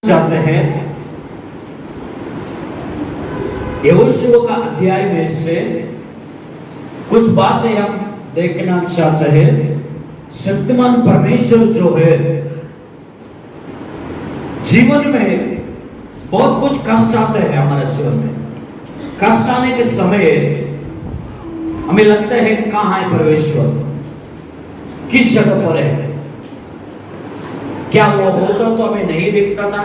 जाते हैं यहोशू का अध्याय में से कुछ बातें हम देखना चाहते हैं। शक्तिमान परमेश्वर जो है जीवन में बहुत कुछ कष्ट आते हैं हमारे जीवन में। कष्ट आने के समय हमें लगता है कहां है परमेश्वर, किस जगह पर है, क्या वो होता तो हमें नहीं दिखता था,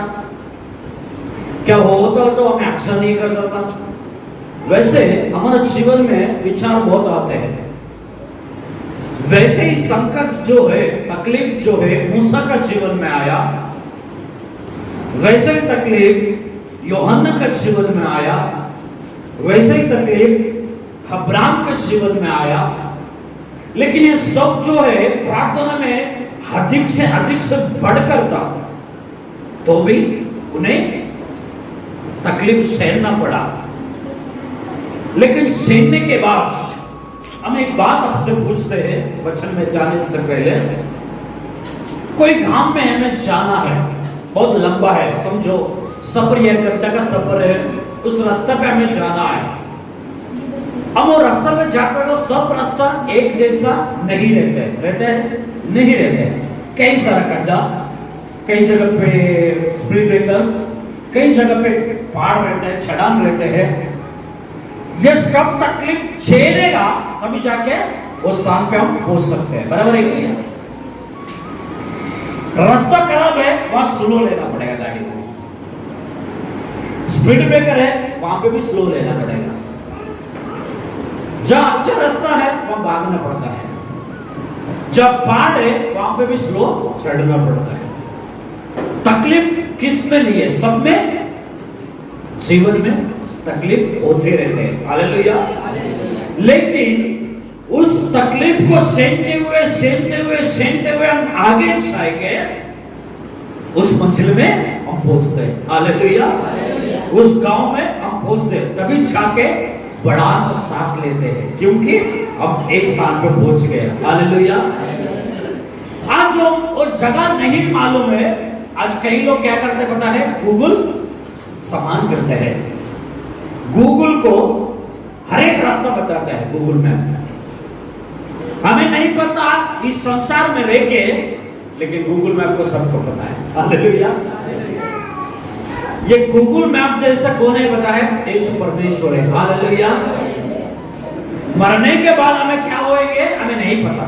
क्या वो होता तो हमें अक्सर नहीं करता था। वैसे हमारे जीवन में विचार बहुत आते हैं। वैसे ही संकट जो है, तकलीफ जो है मूसा का जीवन में आया, वैसे ही तकलीफ यूहन्ना का जीवन में आया, वैसे ही तकलीफ अब्राहम के जीवन में आया। लेकिन ये सब जो है प्रार्थना में अधिक से बढ़कर था, तो भी उन्हें तकलीफ सहना पड़ा। लेकिन सहने के बाद हम एक बात आपसे पूछते हैं वचन में जाने से पहले। कोई गांव में हमें जाना है, बहुत लंबा है, समझो सफर 1 घंटा का सफर है, उस रास्ते पे हमें जाना है। अब वो रास्ता पे जाकर तो सब रास्ता एक जैसा नहीं रहते हैं नहीं रहते हैं। कई सारा गड्ढा, कई जगह पे स्पीड ब्रेकर, कई जगह पे पहाड़ रहते हैं, चढ़ान रहते हैं। ये सब तकलीफ झेलेगा तभी जाके वो स्थान पे हम पहुंच सकते हैं। बराबर है क्या? रास्ता खराब है, वहां स्लो लेना पड़ेगा गाड़ी को। स्पीड ब्रेकर है, वहां पे भी स्लो लेना पड़ेगा। जहां अच्छा रास्ता है वहां भागना पड़ता है, जब पहाड़ है वहां पे भी स्लो चढ़ना पड़ता है। तकलीफ किस में नहीं है? सब में जीवन में तकलीफ होते रहते हैं। हालेलुया। लेकिन उस तकलीफ को सहते हुए हम आगे जाएंगे, उस मंजिल में हम पहुंचते हैं। हालेलुया। उस गांव में हम पहुंचते हैं, तभी जाके बड़ा सा सांस लेते हैं, क्योंकि अब एक स्थान पे पहुंच गए। हालेलुया। आज जो वो जगह नहीं मालूम है, आज कई लोग क्या करते पता है? गूगल समान करते हैं। गूगल को हर एक रास्ता बताता है गूगल मैप। हमें नहीं पता इस संसार में रह के, लेकिन गूगल मैप को सबको पता है। हालेलुया। ये गूगल मैप जैसा कौन है पता है? यीशु परमेश्वर है। हालेलुया। मरने के बाद हमें क्या होएंगे हमें नहीं पता,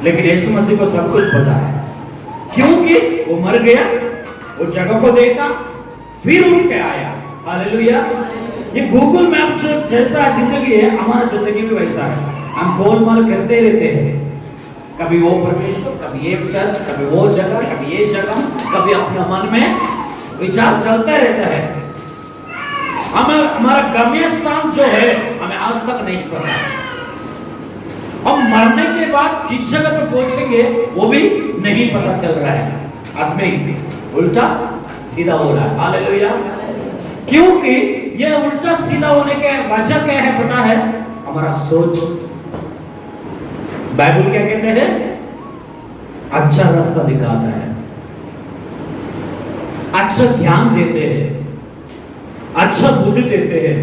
लेकिन यीशु मसीह को सब कुछ पता है, क्योंकि वो मर गया, वो जगह को देखा, फिर उठ के आया। हालेलुया। ये गूगल मैप जो जैसा जिंदगी है, हमारा जिंदगी भी वैसा है। हम गोलमाल करते रहते हैं, कभी वो परमेश्वर, कभी ये चर्च, कभी वो जगह, कभी ये जगह, कभी अपने मन में विचार चलता रहता है। हमारा गम्य स्थान जो है हमें आज तक नहीं पता। हम मरने के बाद किस जगह पे पहुंचेंगे वो भी नहीं पता चल रहा है। आदमी उल्टा सीधा हो रहा है। हालेलुया। क्योंकि ये उल्टा सीधा होने के वजह क्या है पता है? हमारा सोच। बाइबल क्या कहते हैं? अच्छा रास्ता दिखाता है, अच्छा ज्ञान देते हैं, अच्छा बुद्धि देते हैं।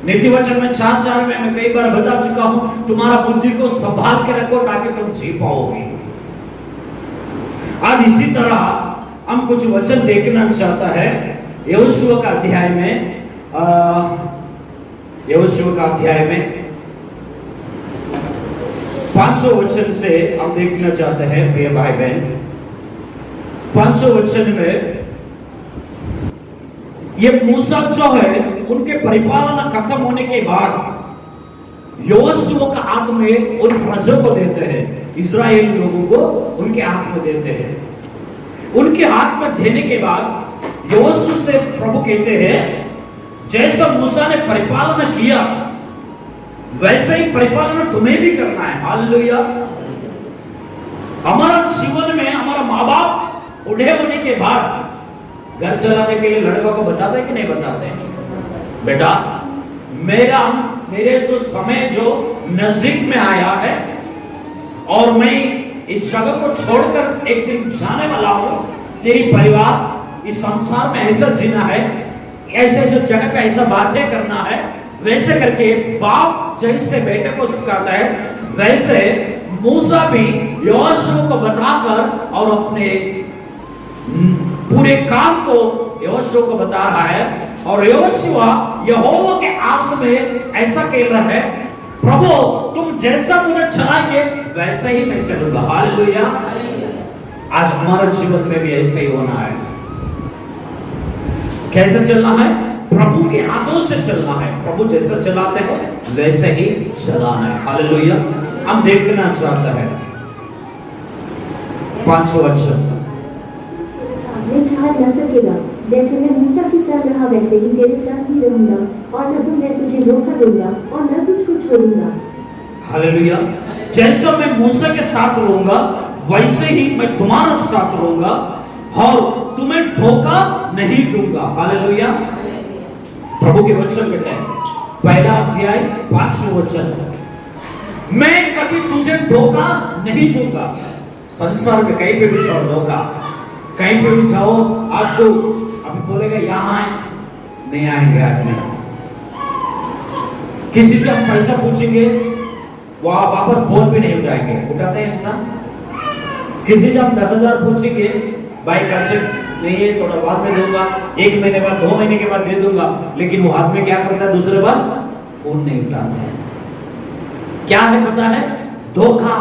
नीति वचन में 4:4 में मैं कई बार बता चुका हूं, तुम्हारा बुद्धि को संभाल के रखो ताकि तुम जी पाओगे। आज इसी तरह हम कुछ वचन देखना चाहता है यहोशू का अध्याय में। यहोशू का अध्याय में 500 वचन से हम देखना चाहते हैं प्रिय भाई बहन। 500 वचन में ये मूसा जो है उनके परिपालन खत्म होने के बाद यहोशू का हाथ में उन प्रजा को देते हैं, इस्राएल लोगों को उनके हाथ में देते हैं। उनके हाथ में देने के बाद यहोशू से प्रभु कहते हैं, जैसा मूसा ने परिपालन किया वैसे ही परिपालन तुम्हें भी करना है। हालेलुया। हमारा जीवन में हमारा माँ बाप बूढ़े होने के बाद घर चलाने के लिए लड़कों को बताते कि नहीं बताते? बेटा मेरे समय जो नजदीक में आया है और मैं इस जगह को छोड़कर एक दिन जाने वाला हूं, तेरी परिवार इस संसार में ऐसा जीना है, ऐसे ऐसे जगह पे ऐसा बातें करना है, वैसे करके बाप जैसे बेटे को सिखाता है, वैसे मूसा भी यहोशू को बताकर और अपने पूरे काम को यहोशू को बता रहा है। और यहोशुआ यहोवा के आत्मा में ऐसा कह रहा है, प्रभु तुम जैसा मुझे चलाएंगे वैसे ही मैं चलूंगा। हालेलुया। आज हमारे जीवन में भी ऐसे ही होना है। कैसे चलना है? प्रभु के हाथों से चलना है। प्रभु जैसा चलाते हैं वैसे ही चलाना है। हालेलुया। हम देखना चाहते हैं 5 वचन। मैं ठार न सकेगा, जैसे मैं मूसा के साथ रहा वैसे ही तेरे साथ भी रहूंगा, और न तो मैं तुझे धोखा दूंगा और न तुझको छोड़ूंगा। हालेलुया। जैसा मैं मूसा के साथ रहूंगा वैसे ही मैं तुम्हारा साथ रहूंगा और तुम्हें धोखा नहीं दूंगा। हालेलुया। प्रभु के वचन कहते हैं, पहला अध्याय 5वां वचन, मैं कभी तुझे धोखा नहीं दूंगा। संसार में कहीं पे भी जाओ धोखा, कहीं पे भी जाओ आपको अभी बोलेगा यहां आए, नहीं आएंगे आदमी। किसी से हम पैसा पूछेंगे वो आप वापस फोन भी नहीं उठाएंगे, उठाते हैं इंसान। किसी से हम 10,000 पूछेंगे, भाई कैसे नहीं है, थोड़ा बाद में दूंगा, 1 महीने बाद 2 महीने के बाद दे दूंगा, लेकिन वो हाथ में क्या करता है, दूसरे बार फोन नहीं उठाता है। क्या है पता है? धोखा।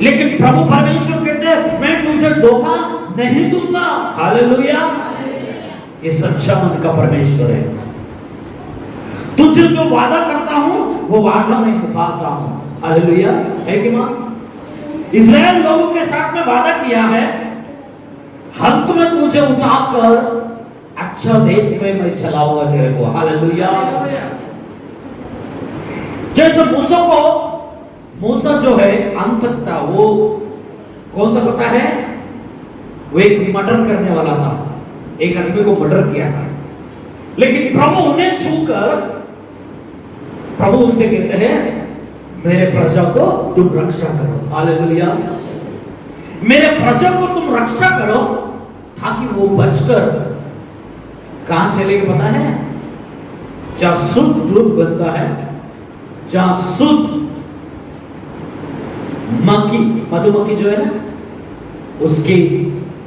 लेकिन प्रभु परमेश्वर कहते हैं मैं तुझे धोखा नहीं दूंगा। हालेलुया। ये सच्चा मन का परमेश्वर है। तुझे जो वादा करता हूं वो वादा मैं निभाता हूं। हालेलुया। है कि मां? इस्राएल लोगों के साथ में वादा किया है, अंत में तुझे उठाकर अच्छा देश में मैं चलाऊंगा तेरे को। हालेलुया। जैसे मूसा जो है अंत तक था, वो कौन था पता है? वो एक मर्डर करने वाला था, एक आदमी को मर्डर किया था। लेकिन प्रभु उन्हें छूकर प्रभु उनसे कहते हैं मेरे प्रजा को तुम रक्षा करो। हालेलुया। मेरे प्रजा को तुम रक्षा करो ताकि वो बचकर कहां चलेगी पता है? जहां शुद्ध दूध बनता है, जहां शुद्ध मधुमक्खी जो है ना, उसकी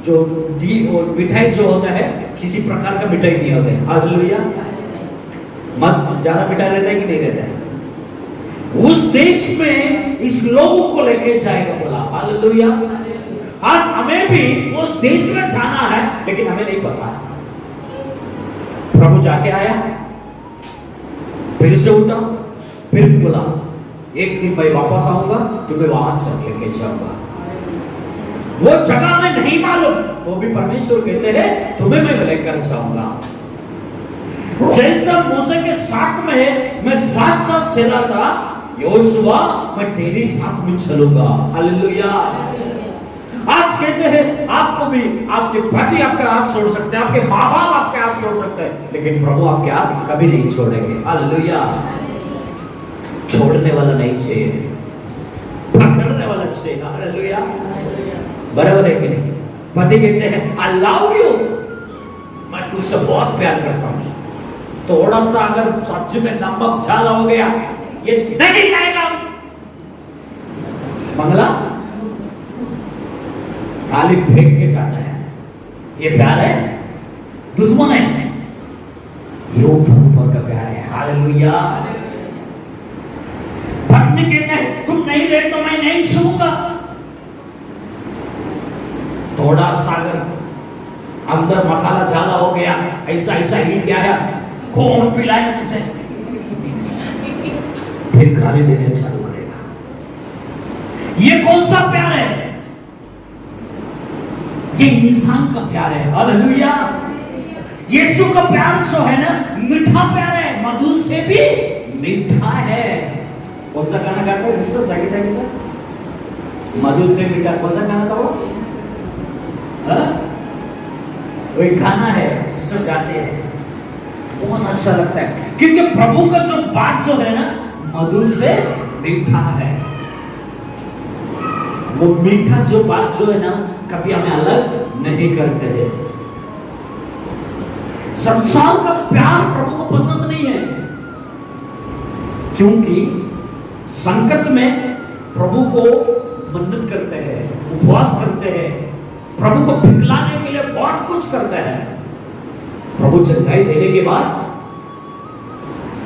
जो दी और मिठाई जो होता है, किसी प्रकार का मिठाई नहीं होता है। हालेलुया। ज्यादा मिठाई रहता है कि नहीं रहता है? उस देश में इस लोगों को लेके जाएगा बोला। हालेलुया। आज हमें भी उस देश में जाना है, लेकिन हमें नहीं पता है। प्रभु जाके आया, फिर से उठा, फिर बोला एक दिन मैं वापस आऊंगा, तुम्हें वहां से लेके जाऊंगा। वो जगह में नहीं मालूम, तो भी परमेश्वर कहते हैं तुम्हें मैं लेकर जाऊंगा। जैसा मूसा के साथ में मैं साथ साथ चला था, यहोशुआ मैं तेरे साथ में चलूंगा। हालेलुया। आज कहते हैं आपको भी आपके पति आपका हाथ छोड़ सकते हैं, आपके माँ बाप आपके हाथ छोड़ सकते हैं, लेकिन प्रभु आपके हाथ कभी नहीं छोड़ेंगे। हालेलुया। छोड़ने वाला नहीं चाहिए, पकड़ने वाला चाहिए। हालेलुया। बराबर है कि नहीं? पति कहते हैं आई लव यू, मैं तुझसे बहुत प्यार करता हूं, थोड़ा सा अगर सब्जी में नमक ज्यादा हो गया ये नहीं खाएगा, मंगला थाली फेंक के जाता है। ये प्यार है? दुश्मन है? ये ऊपर का प्यार है। हालेलुया। पत्नी कहते हैं तुम नहीं रहे तो मैं नहीं छूऊंगा। थोड़ा सा अगर अंदर मसाला ज्यादा हो गया, ऐसा ऐसा ही क्या है, कौन पिलाए तुझे, फिर गाली देने चालू करेगा। ये कौन सा प्यार है? ये इंसान का प्यार है। हालेलुया। यीशु का प्यार जो है ना, मीठा प्यार है, मधु से भी मीठा है। कौन सा गाना गाता है सिस्टर संगीता गीता? मधु से मीठा, कौन सा गाना था वो? वही गाना है, सिस्टर गाते हैं, बहुत अच्छा लगता है, क्योंकि प्रभु का जो बात जो है ना, मधु से मीठा है। वो मीठा जो बात जो है ना, कभी हमें अलग नहीं करते हैं। संसार का प्यार प्रभु को पसंद नहीं है, क्योंकि संकट में प्रभु को मन्नत करते हैं, उपवास करते हैं, प्रभु को पिघलाने के लिए बहुत कुछ करते हैं। प्रभु चंगाई देने के बाद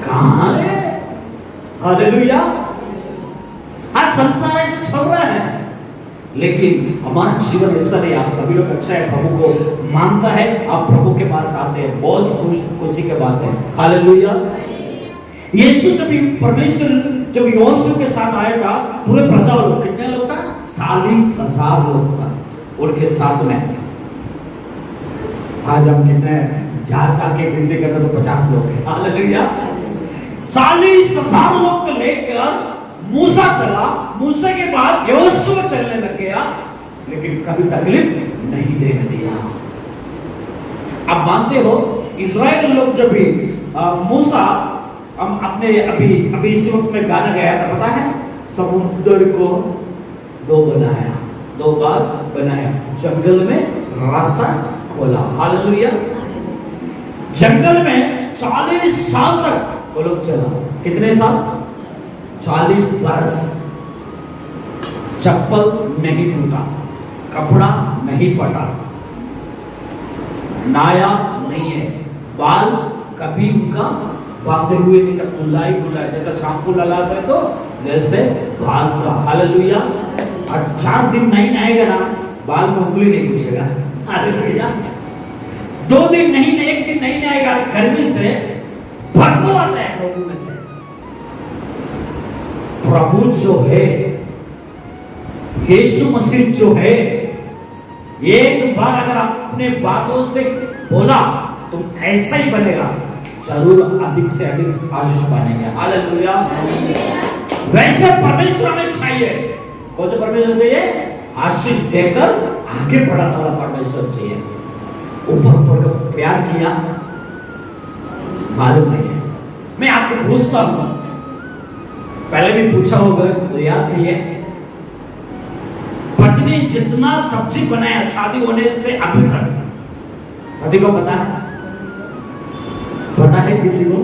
कहां है? हालेलुया। आज संसार ऐसे चल रहा है, लेकिन हमारा जीवन ऐसा नहीं। आप सभी लोग अच्छा है, प्रभु को मानता है, आप प्रभु के पास आते हैं, बहुत खुशी की बात है। हालेलुया। यीशु परमेश्वर जब यहोशू के साथ आया था, पूरे प्रजा लोग, कितने लोग था? 40,000 लोग था उनके साथ में। आज हम कितने जा के गिनती करते तो 50 लोग हैं। हालेलुया। 40,000 लोग को लेकर मूसा चला, मूसा के बाद यहोशू चलने लग गया, लेकिन कभी तकलीफ नहीं देने दिया। आप मानते हो इस्राएल लोग जब भी मूसा हम अपने अभी इस वक्त में गाना गया था, पता है? समुद्र को दो बनाया, 2 बार बनाया, जंगल में रास्ता खोला। हालेलुया। जंगल में 40 साल तक वो लोग चला। कितने साल? 40 बरस। चप्पल नहीं टूटा, कपड़ा नहीं फटा, नाया नहीं है, बाल कभी उनका बांधे हुए नहीं था, खुला ही खुला, जैसा शैम्पू लगाता है तो वैसे बाल था। हालेलुया। और 4 दिन नहीं नहाएगा ना, बाल में उंगली नहीं घुसेगा। हालेलुया। 2 दिन नहीं, 1 दिन नहीं नहाएगा, गर्मी से बदबू आता है लोगों में से। प्रभु जो है, यीशु मसीह जो है, एक बार अगर अपने बातों से बोला तुम ऐसा ही बनेगा, जरूर अधिक से अधिक आशीष पाएंगे। हालेलुया। वैसे परमेश्वर हमें चाहिए। कौन सा परमेश्वर चाहिए? आशीष देकर आगे बढ़ाने वाला परमेश्वर चाहिए। ऊपर का प्यार किया मालूम नहीं है। मैं आपको पूछता हूं, पहले भी पूछा होगा तो याद किए, पत्नी जितना सब्जी बनाया शादी होने से अभी तक, पति को पता है? पता है किसी को?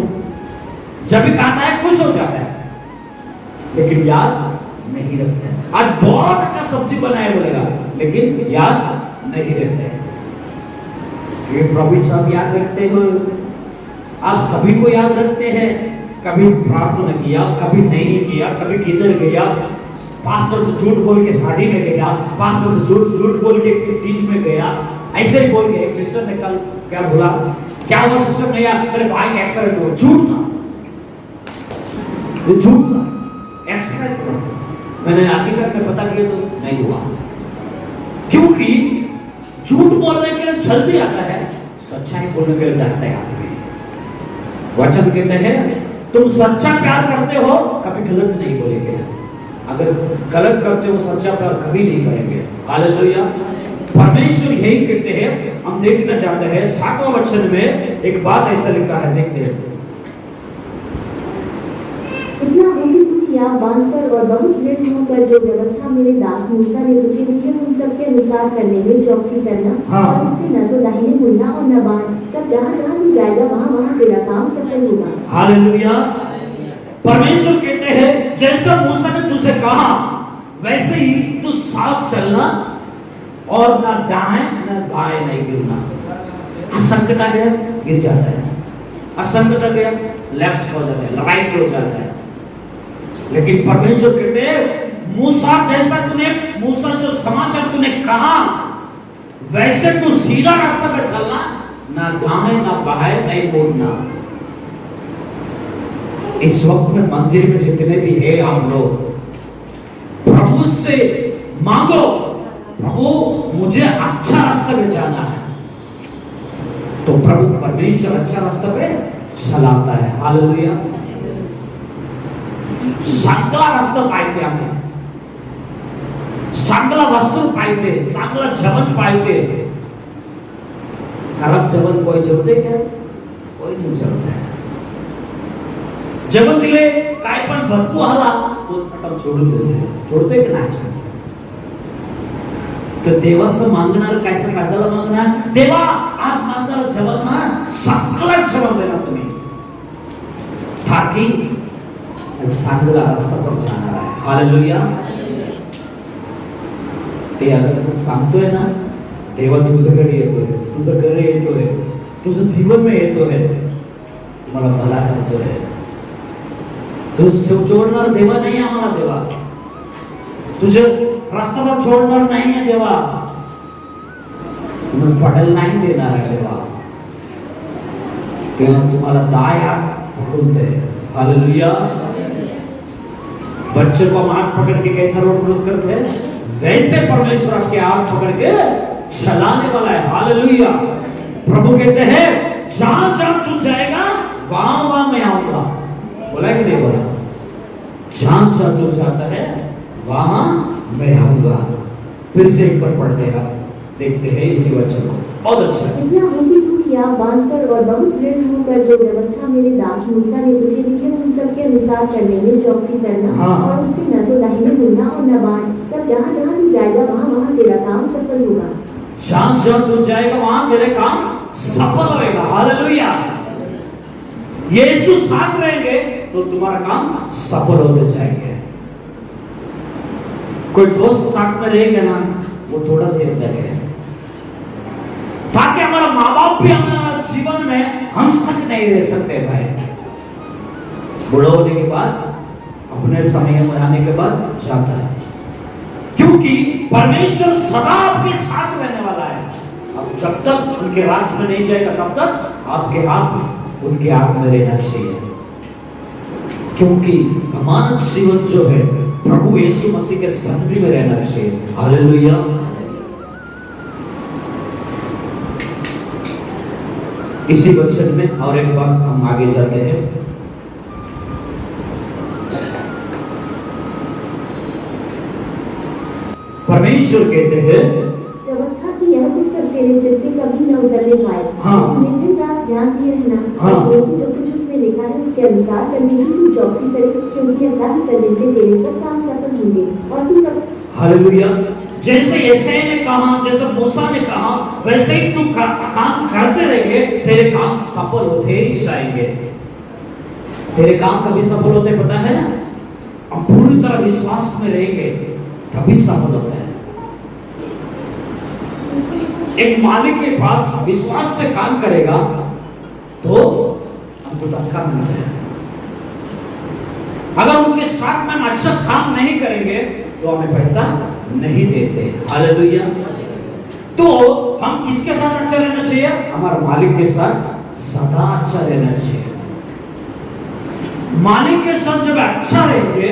जब भी खाता है खुश हो जाता है, लेकिन याद नहीं रखते हैं। आज बहुत अच्छा सब्जी बनाया बोलेगा, लेकिन याद नहीं रखते हैं। ये प्रभु सब याद रखते हो, आप सभी को याद रखते हैं। कभी प्रार्थना किया, कभी नहीं किया, कभी किधर गया, पास्टर से झूठ बोल के शादी में गया, पास्टर से झूठ बोल के किसी चीज में गया, ऐसे ही बोल के। एक सिस्टर ने कल क्या बोला, क्या हुआ सिस्टर ने, यार मेरे भाई का एक्सीडेंट हुआ, झूठ था, वो झूठ था, एक्सीडेंट हुआ। मैंने हकीकत में पता किया तो नहीं हुआ, क्योंकि झूठ बोलने के लिए जल्दी आता है, सच्चाई बोलने के लिए डरते हैं आदमी। वचन कहते हैं तुम सच्चा प्यार करते हो, कभी गलत नहीं बोलेंगे। अगर गलत करते हो, सच्चा प्यार कभी नहीं करेंगे। हालेलुया। परमेश्वर यही कहते हैं। हम देखना चाहते हैं 7वां वचन में एक बात ऐसा लिखा है, देखते हैं। इतना हो कि तू या बांधकर और बहुत दृढ़ होकर जो व्यवस्था मेरे दास मूसा ने तुझे दी है उन सब के अनुसार करने में चौकसी करना। और इससे न तो दाहिने मुड़ना और न बाण, तब जहाँ जहाँ तू जाएगा वहाँ वहाँ तेरा काम सफल होगा। हालेलुया। परमेश्वर कहते हैं जैसा मूसा ने तुझे कहा वैसे ही तू साथ चलना और ना दाएं ना बाएं नहीं गिरना। असंकट आ गया गिर जाता है, असंकट आ गया लेफ्ट हो जाता है, राइट हो जाता है। लेकिन परमेश्वर कहते हैं मूसा जैसा तूने, मूसा जो समाचार तूने कहा वैसे तू सीधा रास्ता पे चलना, ना दाएं ना बाएं नहीं मुड़ना। इस वक्त में मंदिर में जितने भी है आप लोग, प्रभु से मांगो, प्रभु मुझे अच्छा रास्ता पे जाना है, तो प्रभु परमेश्वर अच्छा रास्ता पे चलाता है। हालेलुया। चांगला रास्ता पाहिजे आम्ही, चांगला वस्तू पाहिजे, चांगला जेवण पाहिजे। खराब जेवण कोई जेवते क्या? कोई नहीं जेवत है। जेवण दिले काय पण बदबू आला तो पटकन सोडून देते, सोडते की नाही सोडते? तर देवाचं मागणार कशाला मागणार? देवा आज माणसाला जेवण ना चांगला रस्ता पर जाणार आहे. हालेलुया. ते अगर तू सांगतोय ना, देवा तुझ्याकडे येतोय, तुझं घर येतोय, तुझं जीवन में येतोय, मला भला करतोय, तू छोडणार देवा नाही आम्हाला. देवा तुझे रस्त्यावर छोडणार नाही आहे. देवा तुम्ही पडेल नाही देणार आहे. देवा तेव्हा तुम्हाला दाया पकडते. हालेलुया. बच्चे को हम हाथ पकड़ के कैसा रोड क्रॉस करते हैं, वैसे परमेश्वर आपके हाथ पकड़ के चलाने वाला है. हालेलुया. प्रभु कहते हैं जहां जहां तू जाएगा वहां वहां मैं आऊंगा. बोला कि नहीं बोला? जहां जहां तू जाता है वहां मैं आऊंगा. फिर से एक बार पढ़ते हैं, देखते हैं इसी वचन को. बहुत अच्छा. इतना होगी तू या बांधकर और बहुत दृढ़ होकर जो व्यवस्था मेरे दास मूसा ने तुझे दी है उन सब के अनुसार करने में चौकसी करना. और उससे न तो दाहिने मुड़ना और न बाएं. तब जहां जहां तू जाएगा वहां वहां तेरा काम सफल होगा. जहां जहां तू जाएगा वहां तेरे काम सफल होएगा. हालेलुया. यीशु साथ रहेंगे तो तुम्हारा काम सफल होते जाएंगे. कोई दोस्त साथ में रहेंगे ना, वो थोड़ा देर तक है, ताकि हमारा माँ बाप भी हमारा जीवन में हम तक नहीं रह सकते. भाई बूढ़ा होने के बाद, अपने समय में आने के बाद जाता है, क्योंकि परमेश्वर सदा आपके साथ रहने वाला है. अब जब तक उनके राज्य में नहीं जाएगा तब तक आपके हाथ उनके हाथ में रहना चाहिए, क्योंकि हमारा जीवन जो है प्रभु यीशु मसीह के सन्निधि में रहना चाहिए. हालेलुया. इसी वचन में और एक बार हम आगे जाते हैं. परमेश्वर कहते हैं व्यवस्था की यह पुस्तक तेरे चित्त से कभी न उतरने पाए. इसमें दिन रात ध्यान दिए रहना, इसलिए कि जो कुछ उसमें लिखा है उसके अनुसार करने की तू चौकसी करे, क्योंकि ऐसा ही करने से तेरे सब काम सफल होंगे. और तू तब. हालेलुया. जैसे यशायाह ने कहा, जैसे मूसा ने कहा, वैसे ही तू काम करते रहेंगे, तेरे काम सफल होते ही जाएंगे. तेरे काम कभी सफल होते पता है? हम पूरी तरह विश्वास में रहेंगे तभी सफल होता है. एक मालिक के पास विश्वास से काम करेगा तो हमको धक्का मिलता है. अगर उनके साथ में हम अच्छा काम नहीं करेंगे तो हमें पैसा नहीं देते. हालेलुया. तो हम किसके साथ अच्छा रहना चाहिए? हमारे मालिक के साथ सदा अच्छा रहना चाहिए. मालिक के साथ जब अच्छा रहेंगे,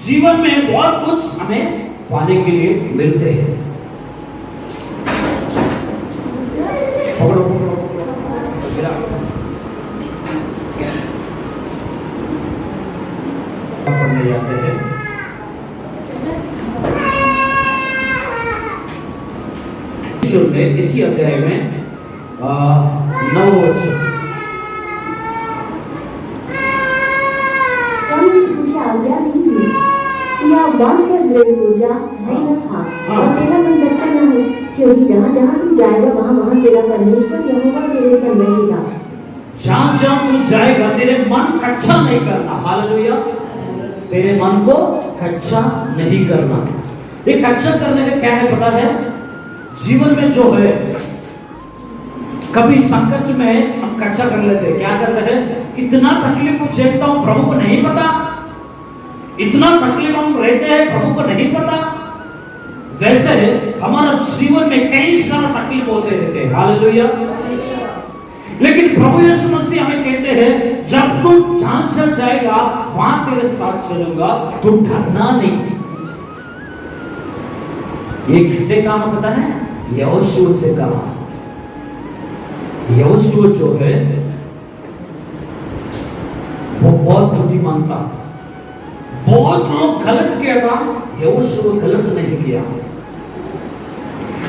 जीवन में बहुत कुछ हमें पाने के लिए मिलते हैं. पढ़ने जाते हैं. इसी अध्याय में 9 वचन. मुझे आज्ञा नहीं दी कि आप बांधकर दृढ़ हो जा, भय न खा और तेरा मन कच्चा न हो, क्योंकि जहाँ जहाँ तू जाएगा वहाँ वहाँ तेरा परमेश्वर यहोवा तेरे संग रहेगा. जहाँ जहाँ तू जाएगा तेरे मन कच्चा नहीं करना. हालेलुया. तेरे मन को कच्चा नहीं करना. ये कच्चा करने का क्या है पता है? जीवन में जो है, कभी संकट में हम कच्चा कर लेते हैं. क्या करते हैं? इतना तकलीफ झेलता हूं, प्रभु को नहीं पता. इतना तकलीफ हम रहते हैं, प्रभु को नहीं पता. वैसे हमारा जीवन में कई सारा तकलीफ होते रहते हैं. हालेलुया. लेकिन प्रभु यीशु मसीह हमें कहते हैं जब तू जहां से जाएगा वहां तेरे साथ चलूंगा, तू डरना नहीं. ये किससे कहा पता है? यहोशू से कहा. यहोशू जो है वो बहुत बुद्धिमान था. बहुत लोग गलत किया था, यहोशू गलत नहीं किया.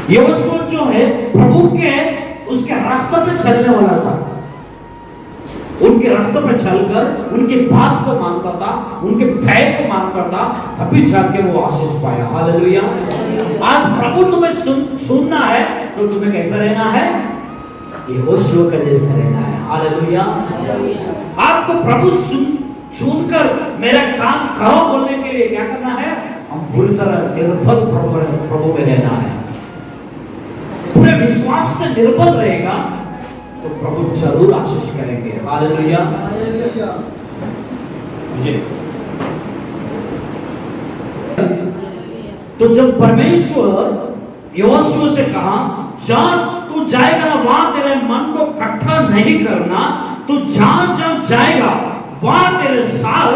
यहोशू जो है प्रभु के उसके रास्ते पे चलने वाला था. उनके रास्ते पे चलकर उनकी बात को मानता था, उनके भय को मानता था, तभी जाके वो आशीष पाया. हालेलुया. आज प्रभु तुम्हें सुनना है तो तुम्हें कैसा रहना है? यहोशू का जैसा रहना है. हालेलुया. आपको प्रभु सुनकर मेरा काम करो बोलने के लिए क्या करना है? हम पूरी तरह निर्बल प्रभु में रहना है। पूरे विश्वास से निर्बल रहेगा तो प्रभु जरूर आशीष करेंगे। हालेलुया। तो जब परमेश्वर यहोशू से कहा जहां तू जाएगा ना वहां तेरे मन को इकट्ठा नहीं करना, तू जहां जहां जाएगा वहां तेरे साथ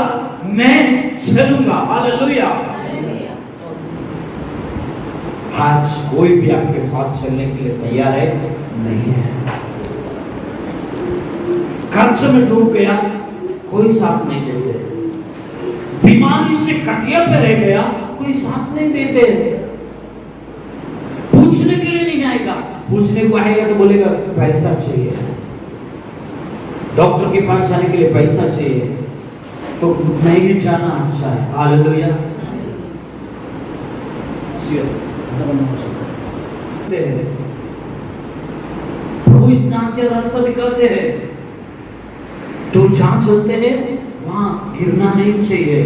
मैं चलूंगा। हालेलुया। आज कोई भी आपके साथ चलने के लिए तैयार है नहीं है। कर्ज में डूब गया, कोई साथ नहीं देते। बीमारी से कटिया पे रह गया, कोई साथ नहीं देते। पूछने के लिए नहीं आएगा, पूछने को आएगा तो बोलेगा पैसा चाहिए, डॉक्टर के पास जाने के लिए पैसा चाहिए, तो नहीं जाना अच्छा है। हालेलुया। प्रभु इतना अच्छा रास्ता दिखाते हैं, तो जहां चलते हैं वहां गिरना नहीं चाहिए।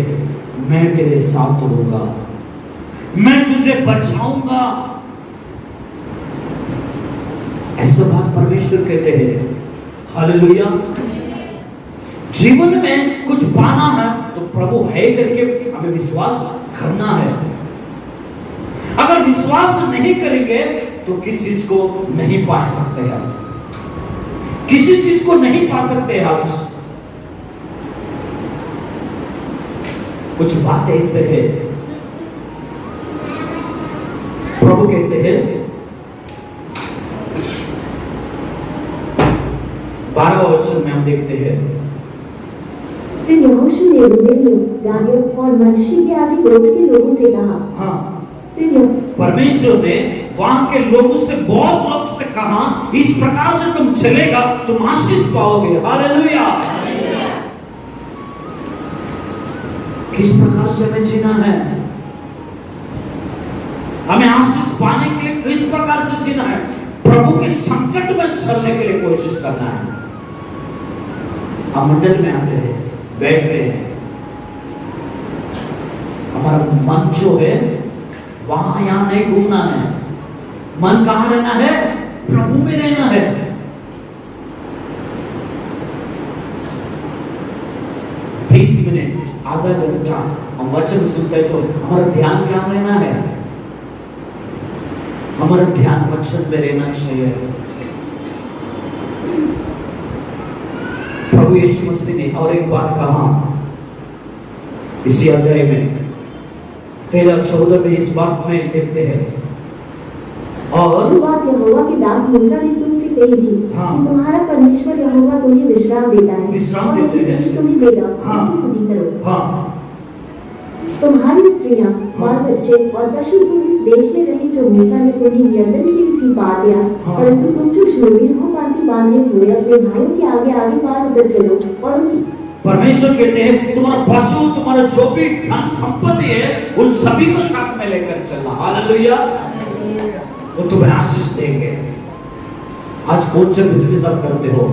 मैं तेरे साथ रहूंगा, मैं तुझे बचाऊंगा, ऐसा बात परमेश्वर कहते हैं। हालेलुया। जीवन में कुछ पाना है तो प्रभु है करके हमें विश्वास करना है। अगर विश्वास नहीं करेंगे तो किसी चीज को नहीं पा सकते हैं, किसी चीज को नहीं पा सकते हैं। आप कुछ बात ऐसे है, प्रभु कहते हैं 12वां वचन में हम देखते हैं, फिर यहोशू ने रूबेनियों, गादियों और मनश्शे के आदि गोत्र के लोगों से कहा। हाँ, फिर परमेश्वर ने वहां के लोगों से, बहुत लोग से कहा इस प्रकार से तुम चलेगा तुम आशीष पाओगे। हालेलुया। किस प्रकार से हमें जीना है? हमें आशीष पाने के लिए किस प्रकार से जीना है? प्रभु के संकट में चलने के लिए कोशिश करना है। हम मंदिर में आते हैं, बैठते हैं, हमारा मन जो है वहां यहां नहीं घूमना है। मन कहां रहना है? प्रभु में रहना है। 20 मिनट, आधा घंटा हम वचन सुनते हैं तो हमारा ध्यान क्या रहना है? हमारा ध्यान वचन में रहना चाहिए। प्रभु यीशु मसीह ने और एक बात कहा इसी अध्याय में 13-14 में, इस बात में देखते हैं। और जो बात यहोवा के दास मूसा ने तुमसे कही थी हाँ, कि तुम्हारा परमेश्वर यहोवा तुम्हें विश्राम देता है, विश्राम और देते हैं, देश तुम्हें देगा, हाँ, उसकी स्तुति करो। हाँ, तुम्हारी स्त्रियां, बाल बच्चे और पशु तुम इस देश में रहे जो मूसा ने तुम्हें यरदन के इसी पार दिया। हाँ, परंतु तुम जो शूरवीर हो पांति बांधे हुए अपने भाइयों के आगे आगे पार उतर चलो और उनकी। परमेश्वर कहते हैं तुम्हारा पशु, तुम्हारा जो भी धन संपत्ति है उन सभी को साथ में लेकर चलना। हालेलुया। वो तुम्हें आशीष देंगे। आज कौन सा बिजनेस आप करते हो,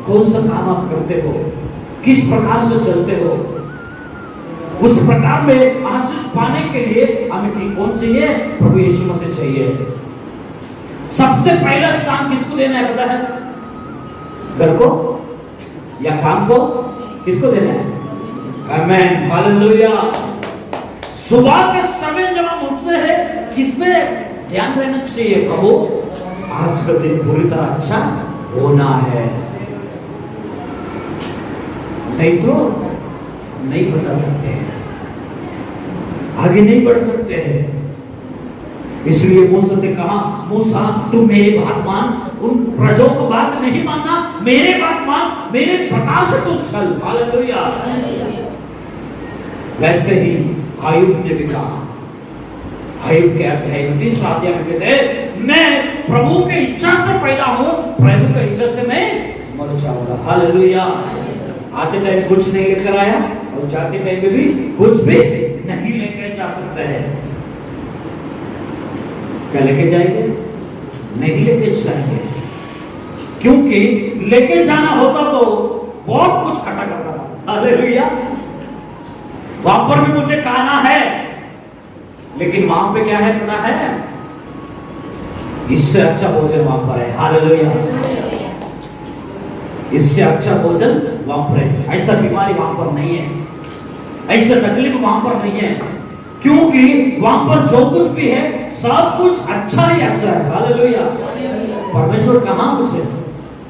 कौन सा काम आप करते हो, किस प्रकार से चलते हो, उस प्रकार में आशीष पाने के लिए हमें कौन चाहिए? प्रभु यीशु मसीह चाहिए। सबसे पहला स्थान किसको देना है पता है? घर को या काम को? किसको देना है? आमेन। हालेलुया। सुबह के समय जब हम उठते हैं किस पे ध्यान देना चाहिए? प्रभु आज का दिन पूरी तरह अच्छा होना है, नहीं तो नहीं बता सकते हैं, आगे नहीं बढ़ सकते हैं। इसलिए मूसा से कहा, मूसा तू मेरी बात मान, उन प्रजों को बात नहीं मानना, मेरे बात मान, मेरे प्रकार से तू चल। हालेलुया। वैसे ही आयुब ने भी कहा, आयुब के अध्याय 30 अध्याय में कहते हैं मैं प्रभु के इच्छा से पैदा हूं, प्रभु की इच्छा से मैं मर जाऊंगा। हालेलुया। आते टाइम कुछ नहीं लेकर आया और जाते टाइम में भी कुछ भी नहीं लेकर जा सकता है। क्या लेके जाएंगे? नहीं लेके जाएंगे, क्योंकि लेके जाना होता तो बहुत कुछ खटा करता था। हालेलुया। वहां पर भी मुझे खाना है, लेकिन वहां पे क्या है पता है, इससे अच्छा भोजन वहां पर है। हालेलुया, इससे अच्छा भोजन वहां पर है। ऐसा बीमारी वहां पर नहीं है, ऐसा तकलीफ वहां पर नहीं है, क्योंकि वहां पर जो कुछ भी है सब कुछ अच्छा ही अच्छा है। हालेलुया, परमेश्वर कहा मुझे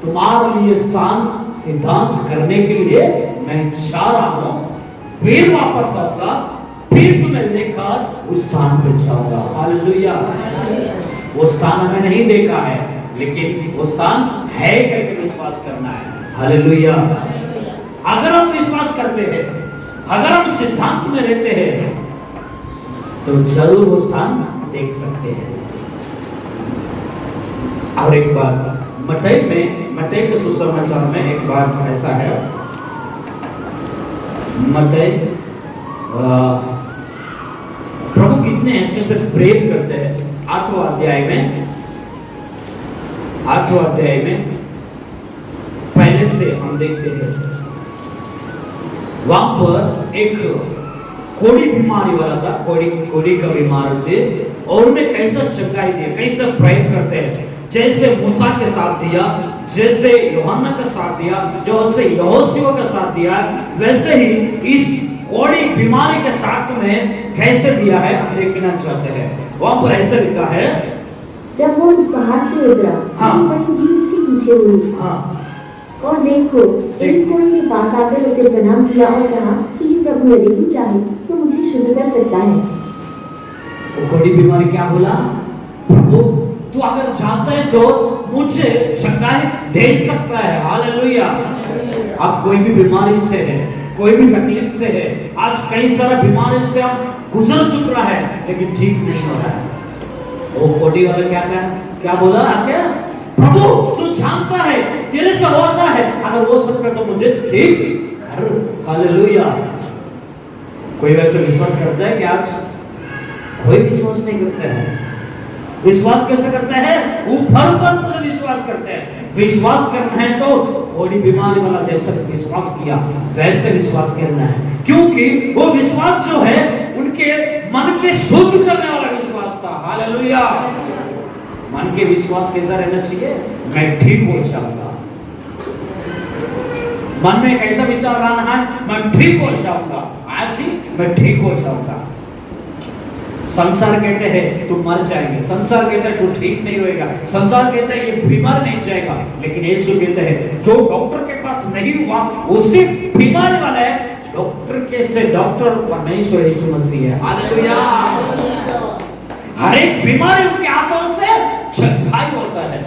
तुम्हारे लिए स्थान सिद्धांत करने के लिए मैं जा रहा हूं, फिर वापस आऊंगा, फिर तुम्हें लेकर उस स्थान पे जाऊंगा। हालेलुया, वो स्थान हमें नहीं देखा है, लेकिन वो स्थान है करके विश्वास करना है। हालेलुया, अगर हम विश्वास करते हैं, अगर हम सिद्धांत में रहते हैं, तो जरूर वो स्थान देख सकते हैं। और एक बात मत्ती के सुसमाचार में एक बात ऐसा है, मत्ती प्रभु कितने अच्छे से प्रेम करते हैं। 8वां अध्याय में पहले से हम देखते हैं, वहां पर एक कोड़ी बीमारी वाला था, कोड़ी का बीमार थे, और उन्हें कैसा चंगाई दिया, कैसे प्रेम करते हैं, जैसे मूसा के साथ दिया, जैसे यूहन्ना का साथ दिया, जैसे यहोशुआ का साथ दिया, वैसे ही इस कोड़ी बीमारी के साथ में कैसे दिया है हम देखना चाहते हैं। वहां पर ऐसा लिखा है, जब वो उस पहाड़ से उतरा, बड़ी भीड़ उसके पीछे हुई। और देखो, एक कोई के पास आकर उसे प्रणाम किया और कहा कि हे प्रभु, यदि तू चाहे तो मुझे शुद्ध कर सकता है। वो कोड़ी बीमारी क्या बोला, प्रभु तू अगर चाहता है तो मुझे चंगाई दे सकता है। हालेलुया, आप कोई भी बीमारी से है, कोई भी तकलीफ से है, आज कई सारा बीमारी से हम गुजर चुका है, लेकिन ठीक नहीं हो रहा है। वो कोड़ी वाला क्या बोला, आके प्रभु तू जानता है, तेरे से होता है, अगर हो सकता तो मुझे ठीक कर। हालेलुया, कोई वैसे विश्वास करता है कि आज कोई विश्वास नहीं करता है। विश्वास कैसे करता है, ऊपर से विश्वास करते हैं। विश्वास करना है तो कोड़ी बीमारी वाला जैसा विश्वास किया वैसे विश्वास करना है, क्योंकि वो विश्वास जो है उनके मन के शुद्ध करने वाला विश्वास था। हालेलुया, मन के विश्वास कैसा रहना चाहिए, मैं ठीक हो जाऊंगा। मन में कैसा विचार रहना है, मैं ठीक हो जाऊंगा, आज ही मैं ठीक हो जाऊंगा। संसार कहते हैं तुम मर जाएंगे, संसार कहता है तू ठीक नहीं होएगा, संसार कहता है ये बीमार नहीं जाएगा, लेकिन यीशु कहते हैं जो डॉक्टर के पास नहीं हुआ उसी बीमारी वाला है, डॉक्टर के से डॉक्टर परमेश्वर यीशु मसीह है। हालेलुया, हर एक बीमारी उनके हाथों से चंगाई होता है।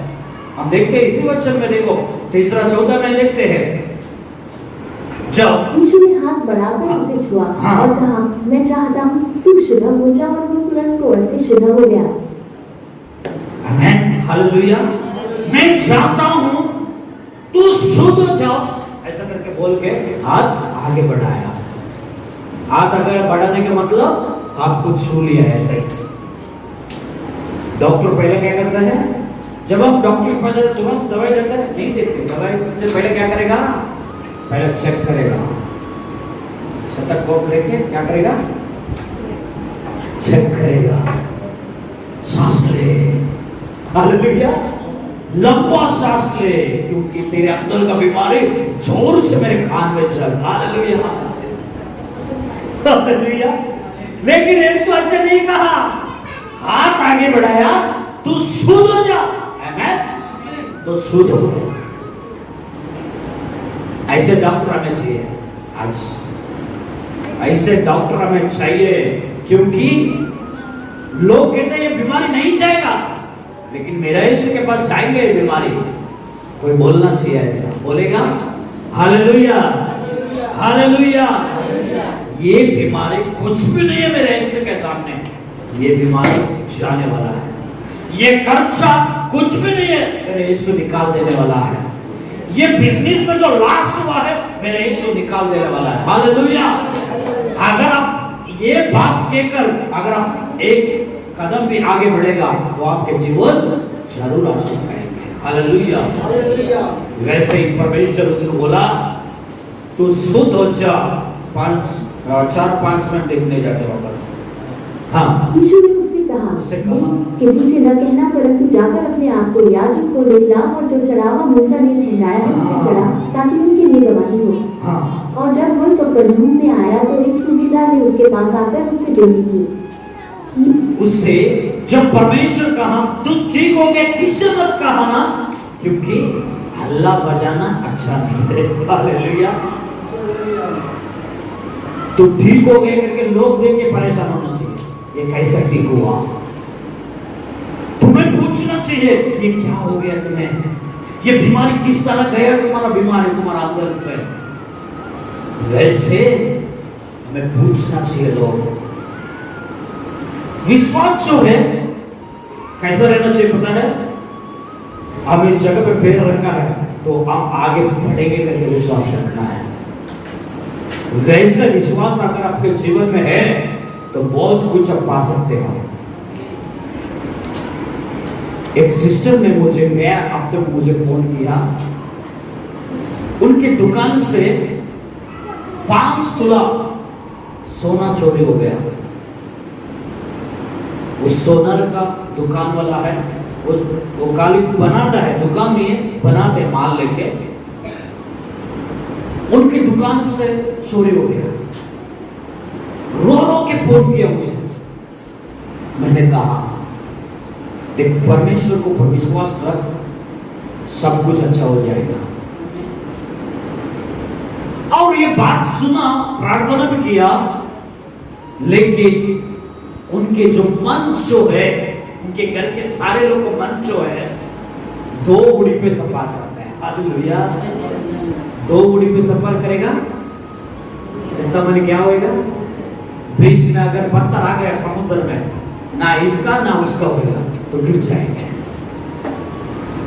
हम देखते हैं इसी वचन में, देखो 3:14 में देखते हैं, जब यीशु ने हाथ बढ़ाकर उसे छुआ और कहा, मैं चाहता हूँ तू शुद्ध हो जा, और वो तुरंत कोढ़ से शुद्ध हो गया। आमेन, हालेलुया, मैं चाहता हूँ तू शुद्ध हो जाओ, ऐसा करके बोल के हाथ आगे बढ़ाया। हाथ आगे बढ़ाने का मतलब आपको छू लिया ऐसे ही। डॉक्टर पहले क्या करता है, जब हम डॉक्टर के पास जाते तुरंत दवाई देता है, नहीं देते, दवाई से पहले क्या करेगा, पहले चेक करेगा, स्टेथोस्कोप लेके क्या करेगा, चेक करेगा, सांस ले, हालेलुया, लंबा सांस ले, क्योंकि तेरे अंदर का बीमारी जोर से मेरे कान में चल। हालेलुया, हालेलुया, लेकिन यीशु ऐसे नहीं कहा, हाथ आगे बढ़ाया, तू शुद्ध हो जा। आमेन, तो शुद्ध हो। ऐसे डॉक्टर हमें चाहिए आज, ऐसे डॉक्टर हमें चाहिए, क्योंकि लोग कहते हैं ये बीमारी नहीं जाएगा, लेकिन मेरा यीशु के पास जाएंगे ये बीमारी। कोई बोलना चाहिए, ऐसा बोलेगा। हालेलुया, हालेलुया, ये बीमारी कुछ भी नहीं है मेरे यीशु के सामने, ये बीमारी जाने वाला है, ये खर्चा कुछ भी नहीं है, मेरे यीशु निकाल देने वाला है, ये बिजनेस में जो लॉस हुआ है मेरे यीशु निकाल देने वाला है। हालेलुया, अगर आप ये बात कहकर अगर आप एक कदम भी आगे बढ़ेगा तो आपके जीवन जरूर आशीष पाएंगे। हालेलुया, वैसे ही परमेश्वर उसको बोला तू शुद्ध हो जा, 4-5 मिनट देखने जाते वापस। हाँ, यीशु ने उससे कहा, "देख, किसी से न कहना, परंतु जाकर अपने आप को याजक को दिखला और जो चढ़ावा मूसा ने ठहराया है उससे चढ़ा, ताकि उनके लिए गवाही हो।" हाँ, और जब वह कफरनहूम में आया तो एक सूबेदार ने उसके पास आकर उससे विनती की। उससे जब परमेश्वर कहा तुम ठीक हो गए, किससे मत कहा ना, क्योंकि हल्ला बजाना अच्छा नहीं है। हालेलुया। तो ठीक हो गए करके लोग देख के परेशान होना चाहिए, ये कैसा ठीक हुआ। तुम्हें पूछना चाहिए ये क्या हो गया तुम्हें, ये बीमारी किस तरह गया तुम्हारा, बीमारी तुम्हारा अंदर से। वैसे हमें पूछना चाहिए लोग। विश्वास जो है कैसा रहना चाहिए पता है, अब इस जगह पे पैर रखा है तो हम आगे बढ़ेंगे करके विश्वास रखना है। वैसे विश्वास अगर आपके जीवन में है तो बहुत कुछ आप पा सकते हो। एक सिस्टर ने मुझे फोन किया, उनकी दुकान से 5 तोला सोना चोरी हो गया। उस सोनार का दुकान वाला है, वो खाली बनाता है, दुकान नहीं है, बनाते माल लेके, उनकी दुकान से चोरी हो गया। रो रो के फोन किया मुझे। मैंने कहा देख, परमेश्वर को पर विश्वास रख, सब कुछ अच्छा हो जाएगा। और ये बात सुना, प्रार्थना भी किया, लेकिन उनके जो मन जो है, उनके घर के सारे लोग का मन जो है 2 उड़ी पे सफर करते हैं। हालेलुया। 2 उड़ी पे सफर करेगा, चिंता मन क्या होएगा, बीच में अगर पत्थर आ गया समुद्र में, ना इसका ना उसका होगा तो गिर जाएंगे।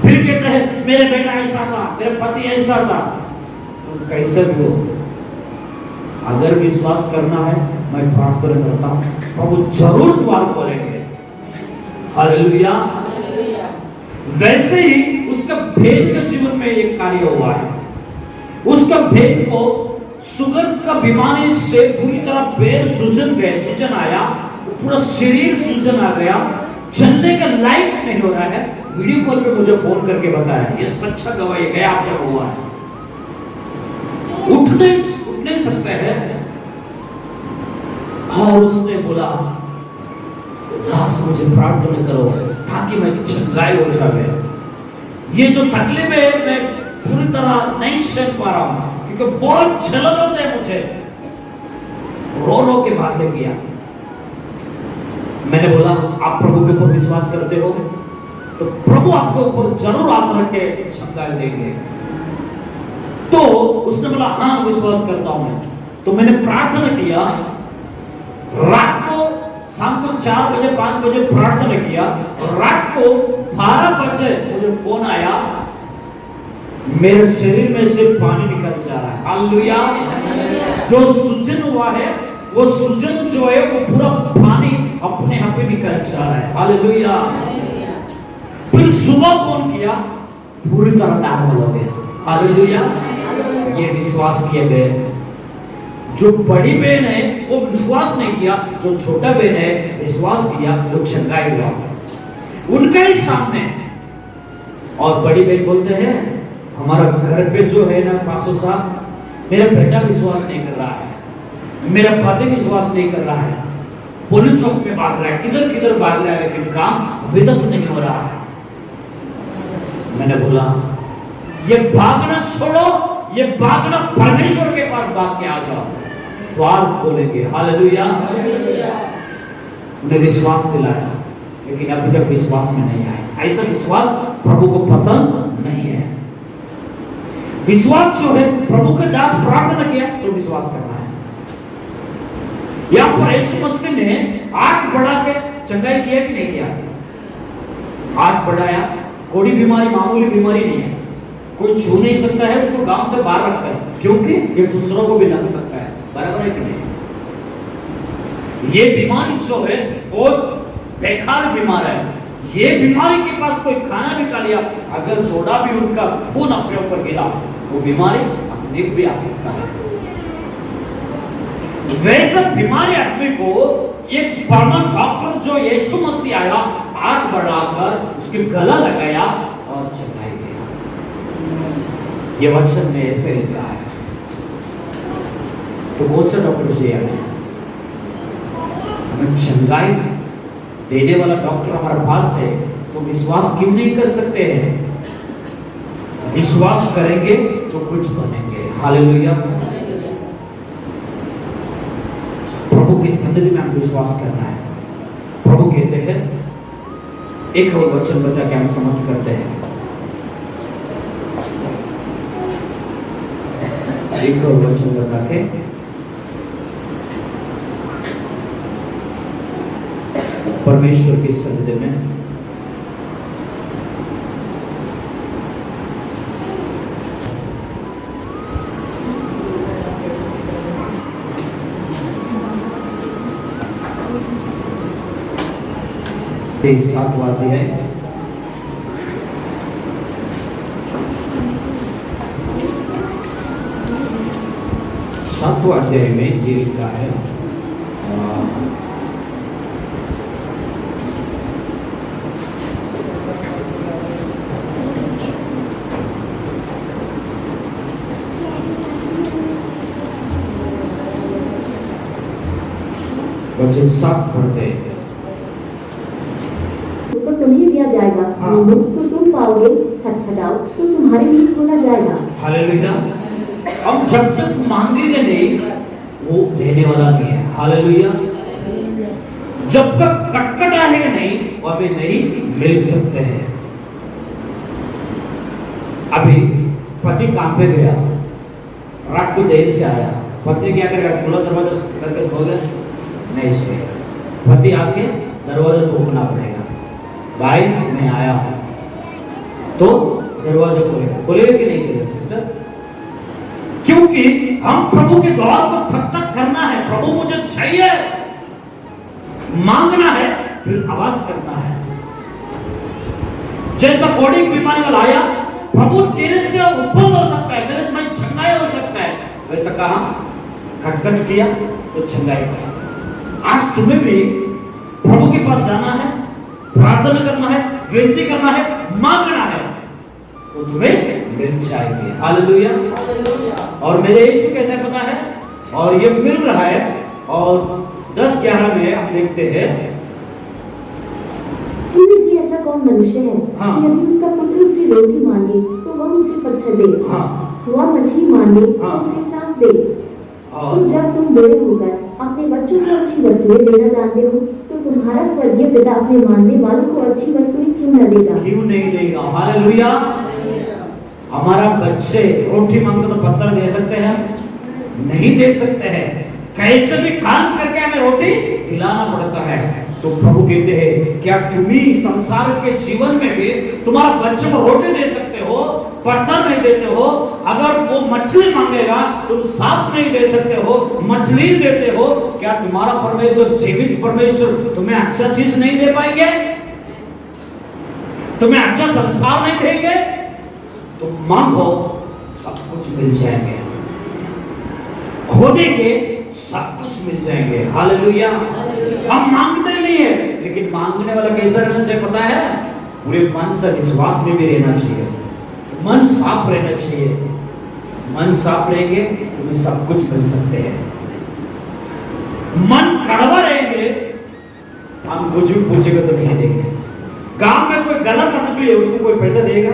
फिर कहते हैं मेरे बेटा ऐसा था, मेरे पति ऐसा था, तो कैसे भी हो, अगर विश्वास करना है, मैं प्रार्थना करता हूं प्रभु जरूर द्वार खोलेंगे। हालेलुया। वैसे ही उसका भेद के जीवन में एक कार्य हुआ है। उसका भेद को शुगर का बीमारी से पूरी तरह पैर सूजन आया, पूरा शरीर सूजन आ गया, चलने का लायक नहीं हो रहा है। वीडियो कॉल पे मुझे फोन करके बताया, ये सच्चा गवाही है, आप जब हुआ है, उठ नहीं सकते हैं। और उसने बोला दास मुझे प्रार्थना करो ताकि मैं चंगाई हो जाए। ये जो तकलीफ है मैं पूरी तरह नहीं सहन पा रहा हूं, क्योंकि बहुत जलन होते हैं मुझे। रो रो के बातें किया। मैंने बोला आप प्रभु के ऊपर विश्वास करते हो तो प्रभु आपके ऊपर जरूर हाथ रख के चंगाई देंगे। तो उसने बोला हाँ विश्वास करता हूं मैं। तो मैंने प्रार्थना किया, रात को शाम को 4 बजे 5 बजे प्रार्थना किया, और रात को 12 बजे मुझे फोन आया, मेरे शरीर में से पानी निकल जा रहा है। हालेलुया। जो सूजन हुआ है वो सूजन जो है वो पूरा पानी अपने आप पे निकल जा रहा है। हालेलुया। फिर सुबह फोन किया, पूरी तरह नॉर्मल हो गया। हालेलुया। ये विश्वास किए गए। जो बड़ी बहन है वो विश्वास नहीं किया, जो छोटा बहन है विश्वास किया, लोग चंगाई हुआ उनका ही सामने। और बड़ी बहन बोलते हैं हमारा घर पे जो है ना पास्टर साहब, मेरा बेटा विश्वास नहीं कर रहा है, मेरा पति विश्वास नहीं कर रहा है, पुलिस चौक पे भाग रहा है, किधर किधर भाग रहा है, लेकिन काम अभी तक नहीं हो रहा है। मैंने बोला ये भागना छोड़ो, ये भागना परमेश्वर के पास भाग के आ जाओ, द्वार खोलेंगे। हालेलुया। उन्हें विश्वास दिलाया, लेकिन अभी तक विश्वास में नहीं आए। ऐसा विश्वास प्रभु को पसंद नहीं है। विश्वास जो है प्रभु के दास प्रार्थना किया तो विश्वास करना है। यहां पर यीशु मसीह ने आग बढ़ा के चंगाई किया कि नहीं किया? आग बढ़ाया। कोई बीमारी मामूली बीमारी नहीं है, कोई छू नहीं सकता है उसको, गांव से बाहर रखता है, क्योंकि ये दूसरों को भी लग सकता है। बराबर है कि नहीं? ये बीमारी जो है वो बेकार बीमार है। ये बीमारी के पास कोई खाना भी खा लिया, अगर थोड़ा भी उनका खून अपने ऊपर गिरा वो बीमारी अपने भी आ सकता है। वैसे बीमारी आदमी को एक परमानेंट डॉक्टर जो यीशु मसीह आया, हाथ बढ़ाकर उसके गला लगाया और चंगाई गया। ये वचन में ऐसे लिखा है। तो कौन सा डॉक्टर से हमें चंगाई देने वाला डॉक्टर हमारे पास है, तो विश्वास क्यों नहीं कर सकते हैं? विश्वास करेंगे तो कुछ बनेंगे। हालेलुया। प्रभु की सन्निधि में हमको विश्वास करना है। प्रभु कहते हैं, एक और वचन बता के हम समझ करते हैं। एक और वचन बता के परमेश्वर की सन्निधि में सातवां अध्याय में ये लिखा है, वचन 7 पढ़ते हैं। तो तुम्हें दिया जाएगा, तो तुम पाओगे, खटखटाओ तो तुम्हारे लिए खोला जाएगा। हालेलुया। हम जब तक मांगेंगे नहीं, वो देने वाला नहीं है। हालेलुया। जब तक खटखटाएंगे नहीं, वो हमें नहीं मिल सकते हैं। अभी पति काम पे गया, रात को देर से आया, पत्नी क्या करेगा? खुला दरवाजा करके सो गया? नहीं सोएगा। पति आके दरवाजा खोलना पड़ेगा। भाई मैं आया हूं, तो दरवाजा खोलेगा कि नहीं खोलेगा सिस्टर? क्योंकि हम प्रभु के द्वार को ठक ठक करना है। प्रभु मुझे चाहिए, मांगना है, फिर आवाज करना है। जैसा बॉडी बीमारी वाला आया, प्रभु तेरे से उपलब्ध हो सकता है, तेरे में छंगाई हो सकता है, वैसा कहा, खटखट किया तो छंगाई किया। आज तुम्हें भी प्रभु के पास जाना है, प्रार्थना करना है, विनती करना है, मांगना है, तो तुम्हें मिल जाएगी। हालेलुया। और मेरे यीशु कैसे पता है? और ये मिल रहा है। और 10-11 में हम देखते हैं, इनमें से ऐसा कौन मनुष्य है हाँ। कि यदि उसका पुत्र उससे रोटी मांगे तो वह उसे पत्थर दे, हाँ। वह मछली मांगे हाँ। तो उसे सांप दे। सो जब तुम बड़े होकर अपने बच्चों को अच्छी वस्तुएं देना जानते हो, तो तुम्हारा स्वर्गीय पिता अपने मांगने वालों को अच्छी वस्तुएं क्यों न देगा? क्यों नहीं देगा? हालेलुया। हमारा बच्चे रोटी मांगते तो पत्थर दे सकते हैं? नहीं दे सकते हैं। कैसे भी काम करके हमें रोटी खिलाना पड़ता है। तो प्रभु कहते हैं, क्या तुम्ही संसार के जीवन में भी तुम्हारा बच्चे को रोटी दे सकते हो, पत्थर नहीं देते हो? अगर वो मछली मांगेगा तुम सांप नहीं दे सकते हो, मछली देते हो, क्या तुम्हारा परमेश्वर, जीवित परमेश्वर तुम्हें अच्छा चीज नहीं दे पाएंगे? तुम्हें अच्छा संसार नहीं देंगे? तो मांगो, सब कुछ मिल जाएंगे। खोदेंगे, सब कुछ मिल जाएंगे। हालेलुया। हम मांगते नहीं है, लेकिन मांगने वाला कैसा रहना चाहिए पता है? पूरे मन से विश्वास में भी रहना चाहिए, मन साफ रहना चाहिए। मन साफ रहेंगे तुम्हें सब कुछ मिल सकते हैं। मन कड़वा रहेंगे, हम कुछ भी पूछेगा तो नहीं देंगे। गांव में कोई गलत आदमी है, उसको कोई पैसा देगा?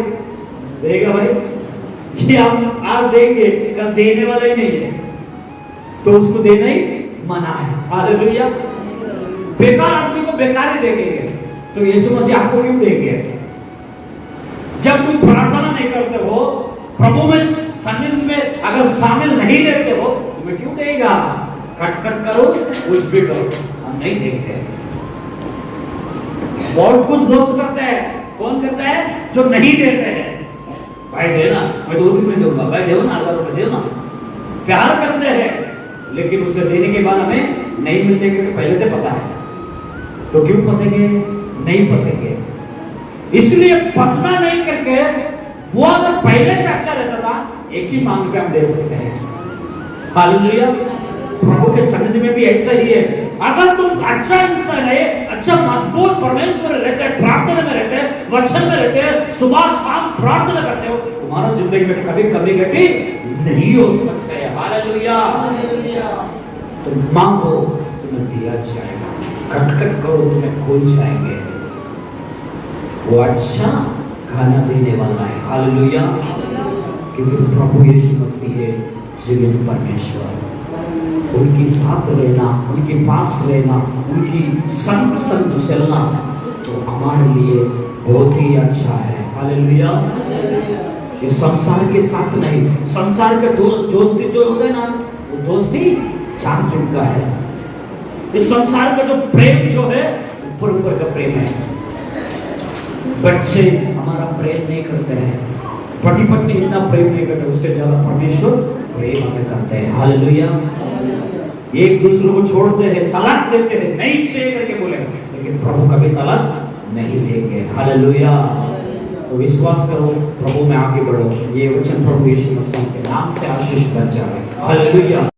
देगा भाई? कि हम आज देंगे, कल देने वाला ही नहीं है, तो उसको देना ही मना है। हालेलुया। बेकार आदमी को बेकार ही देंगे, तो यीशु मसीह आपको क्यों देंगे? जब तुम प्रार्थना नहीं करते हो, प्रभु में सन्निधि में अगर शामिल नहीं रहते हो, तुम्हें क्यों देगा? खटखट करो, कुछ भी करो, हम नहीं देंगे। बहुत कुछ दोस्त करते हैं। कौन करता है? जो नहीं देते हैं। भाई देना, मैं 2 दिन में दूंगा, भाई दो ना, 1000 रुपए दो ना। प्यार करते हैं, लेकिन उसे देने के बाद हमें नहीं मिलते, क्योंकि पहले से पता है। तो क्यों फंसेंगे? नहीं फंसेंगे। इसलिए फंसना नहीं करके, वो अगर पहले से अच्छा रहता था, एक ही मांग पे हम दे सकते हैं। हालेलुया। प्रभु के सन्निधि में भी ऐसा ही है। अगर तुम अच्छा इंसान है, अच्छा मजबूत परमेश्वर रहते हैं, प्रार्थना में रहते हैं, वचन में रहते हैं, सुबह शाम प्रार्थना करते हो, तुम्हारा जिंदगी में कभी कमी घटी नहीं हो सकते। हालेलुया। तुम मांगो तुम्हें दिया जाएगा, खटखट करो तुम्हें खोल जाएंगे। वो अच्छा खाना देने वाला है। हालेलुया। क्योंकि प्रभु यीशु मसीह है जीवित परमेश्वर। उनकी साथ रहना, उनके पास रहना, उनकी संग संग चलना तो हमारे लिए बहुत ही अच्छा है। हालेलुया। इस संसार के साथ नहीं, संसार के दोस्ती जो होते ना, वो दोस्ती 4 दिन का है। इस संसार का जो प्रेम जो है ऊपर ऊपर का प्रेम है। बच्चे हमारा प्रेम नहीं करते हैं, पति पत्नी इतना प्रेम नहीं करते, उससे ज्यादा परमेश्वर प्रेम हमें करते हैं। हालेलुया। एक दूसरे को छोड़ते हैं, तलाक देते हैं, नहीं चाहिए करके बोले, लेकिन प्रभु कभी तलाक नहीं देंगे। हालेलुया। तो विश्वास करो, प्रभु में आगे बढ़ो। ये वचन प्रभु यीशु मसीह के नाम से आशीष बन जाए। हालेलुया।